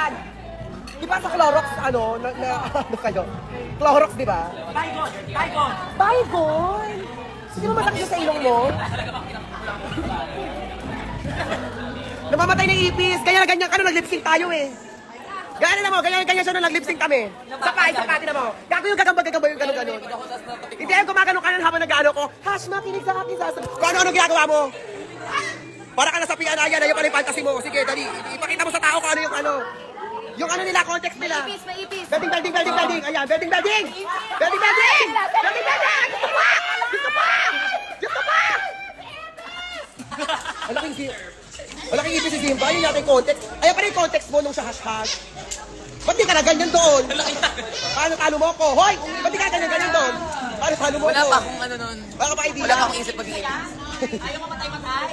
yan. Di ba sa Clorox, ano kayo? Clorox, di ba? Baygon! Hindi mo masakit sa ilong mo? Namamatay ng ipis. Ganyan, nag-lip-sync tayo eh. Ganyan siya nung nag-lip-sync kami. Isa pa, tinan mo. Gago yung gagambag yung gano'n. Hindi ayun gumagano kanan habang nag-ano ko. Hash, makinig sa akin, sasabi. Kung ano ginagawa mo? Para ka nasa piana yan, ayun pala yung fantasy mo. Sige, dali. Ipakita mo sa tao kung ano yung ano. Yung ano nila, context nila. Maipis. Bedding. Ayan, bedding. Gusto pa! Malaking ipis si Simba. Yun natin context. Ayan pala yung context mo nung sa hash. Ba't di ka na ganyan doon? Paano talo mo ko? Hoy! Ba't di ka ganyan doon? Paano talo mo ko? Wala pa akong ano nun. Wala ka pa idea? Wala pa akong isip pag-iipis. Ayaw mamatay-matay.